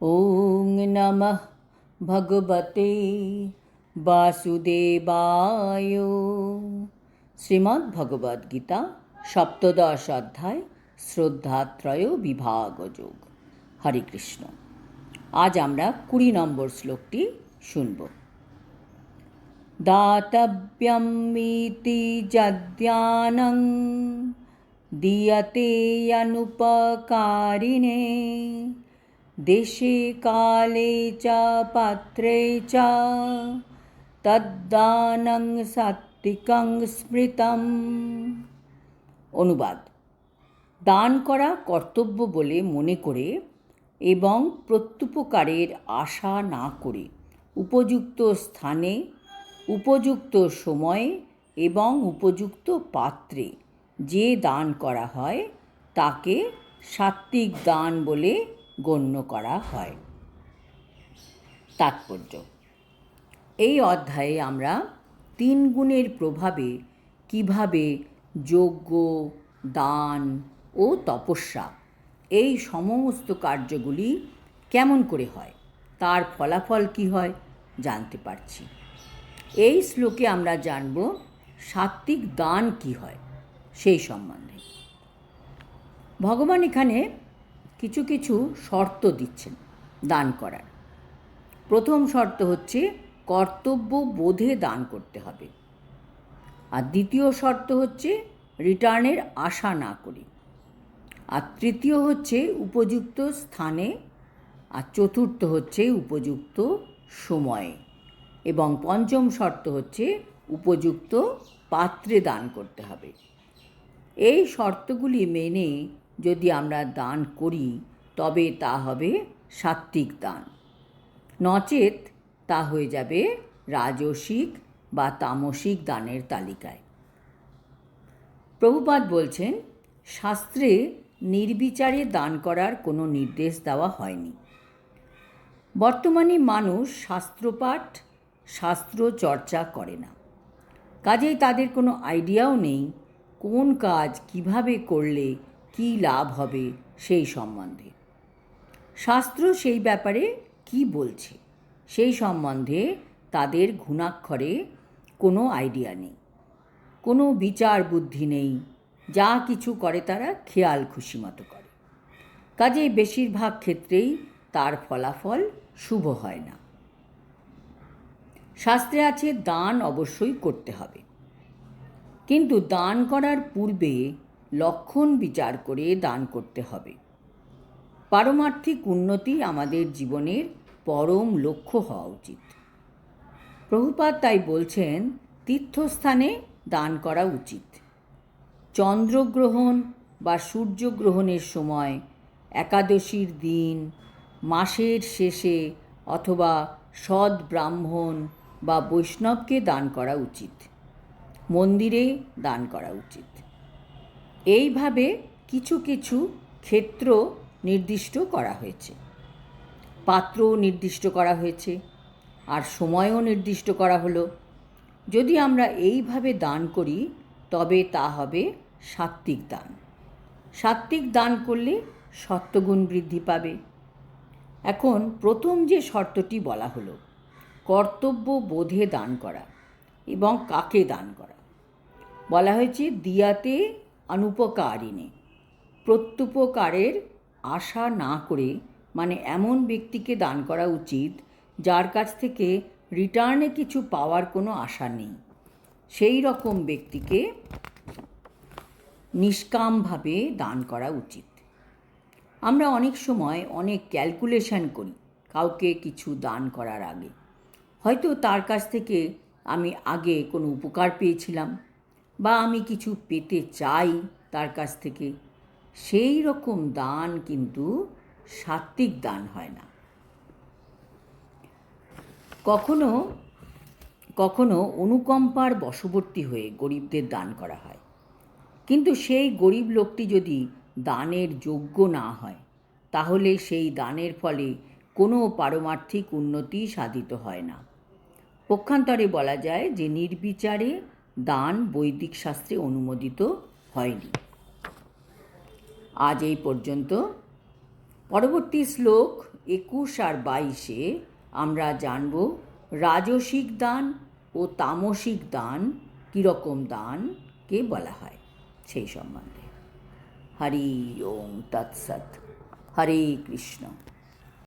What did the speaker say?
ওং নমঃ ভগবতে বাসুদেবায়। শ্রীমদ্ ভগবদ্ গীতা সপ্তদশ অধ্যায় শ্রদ্ধাত্রয় বিভাগযোগ। হরে কৃষ্ণ। আজ আমরা 20 নম্বর শ্লোকটি শুনব। দাতব্যম ইতি যদ্যানং দীয়তে অনুপকারিণে দেশে কালে চ পাত্রে চ তদ্দানং সাত্বিকং স্মৃতম। অনুবাদ: দান করা কর্তব্য বলে মনে করে এবং প্রত্যুপকারের আশা না করে উপযুক্ত স্থানে, উপযুক্ত সময়ে এবং উপযুক্ত পাত্রে যে দান করা হয় তাকে সাত্বিক দান বলে গণ্য করা হয়। তাৎপর্য: এই অধ্যায়ে আমরা 3 গুণের প্রভাবে কিভাবে যজ্ঞ, দান ও তপস্যা এই সমস্ত কার্যগুলি কেমন করে হয়, তার ফলাফল কী হয় জানতে পারছি। এই শ্লোকে আমরা জানব সাত্বিক দান কী হয় সেই সম্বন্ধে। ভগবান এখানে কিছু কিছু শর্ত দিচ্ছেন দান করার। প্রথম শর্ত হচ্ছে কর্তব্য বোধে দান করতে হবে, আর দ্বিতীয় শর্ত হচ্ছে রিটার্নের আশা না করি, আর তৃতীয় হচ্ছে উপযুক্ত স্থানে, আর চতুর্থ হচ্ছে উপযুক্ত সময়ে, এবং পঞ্চম শর্ত হচ্ছে উপযুক্ত পাত্রে দান করতে হবে। এই শর্তগুলি মেনে যদি আমরা দান করি তবে তা হবে সাত্বিক দান, নচেত তা হয়ে যাবে রাজসিক বা তামসিক দানের তালিকায়। প্রভুপাদ বলছেন, শাস্ত্রে নির্বিচারে দান করার কোনো নির্দেশ দেওয়া হয়নি। বর্তমানে মানুষ শাস্ত্রপাঠ, শাস্ত্র চর্চা করে না, কাজেই তাদের কোনো আইডিয়াও নেই কোন কাজ কিভাবে করলে কী লাভ হবে সেই সম্বন্ধে। শাস্ত্র সেই ব্যাপারে কি বলছে সেই সম্বন্ধে তাদের ঘুণাক্ষরে কোনো আইডিয়া নেই, কোনো বিচার বুদ্ধি নেই। যা কিছু করে তারা খেয়াল খুশি মতো করে, কাজেই বেশিরভাগ ক্ষেত্রেই তার ফলাফল শুভ হয় না। শাস্ত্রে আছে দান অবশ্যই করতে হবে, কিন্তু দান করার পূর্বে লক্ষণ বিচার করে দান করতে হবে। পারমার্থিক উন্নতি আমাদের জীবনের পরম লক্ষ্য হওয়া উচিত। প্রভুপাদ তাই বলছেন, তীর্থস্থানে দান করা উচিত। চন্দ্রগ্রহণ বা সূর্যগ্রহণের সময়, একাদশীর দিন, মাসের শেষে অথবা সৎ ব্রাহ্মণ বা বৈষ্ণবকে দান করা উচিত, মন্দিরে দান করা উচিত। এইভাবে কিছু কিছু ক্ষেত্র নির্দিষ্ট করা হয়েছে, পাত্র নির্দিষ্ট করা হয়েছে, আর সময়ও নির্দিষ্ট করা হলো। যদি আমরা এইভাবে দান করি তবে তা হবে সাত্বিক দান। সাত্বিক দান করলে সত্ত্বগুণ বৃদ্ধি পাবে। এখন প্রথম যে শর্তটি বলা হলো, কর্তব্য বোধে দান করা এবং কাকে দান করা, বলা হয়েছে দিয়াতে অনুপকারিণে, প্রত্যুপকারের আশা না করে, মানে এমন ব্যক্তিকে দান করা উচিত যার কাছ থেকে রিটার্নে কিছু পাওয়ার কোনো আশা নেই। সেই রকম ব্যক্তিকে নিষ্কামভাবে দান করা উচিত। আমরা অনেক সময় অনেক ক্যালকুলেশন করি কাউকে কিছু দান করার আগে। হয়তো তার কাছ থেকে আমি আগে কোনো উপকার পেয়েছিলাম, বা আমি কিছু পেতে চাই তার কাছ থেকে। সেই রকম দান কিন্তু সাত্বিক দান হয় না। কখনো কখনো অনুকম্পার বশবর্তী হয়ে গরিবদের দান করা হয়, কিন্তু সেই গরিব লোকটি যদি দানের যোগ্য না হয় তাহলে সেই দানের ফলে কোনো পারমার্থিক উন্নতি সাধিত হয় না। পক্ষান্তরে বলা যায় যে নির্বিচারে দান বৈদিক শাস্ত্রে অনুমোদিত হয়নি। আজ এই পর্যন্ত। পরবর্তী শ্লোক 21 আর 22-এ আমরা জানব রাজসিক দান ও তামসিক দান কীরকম দানকে বলা হয় সেই সম্বন্ধে। হরি ওম তৎসৎ। হরে কৃষ্ণ।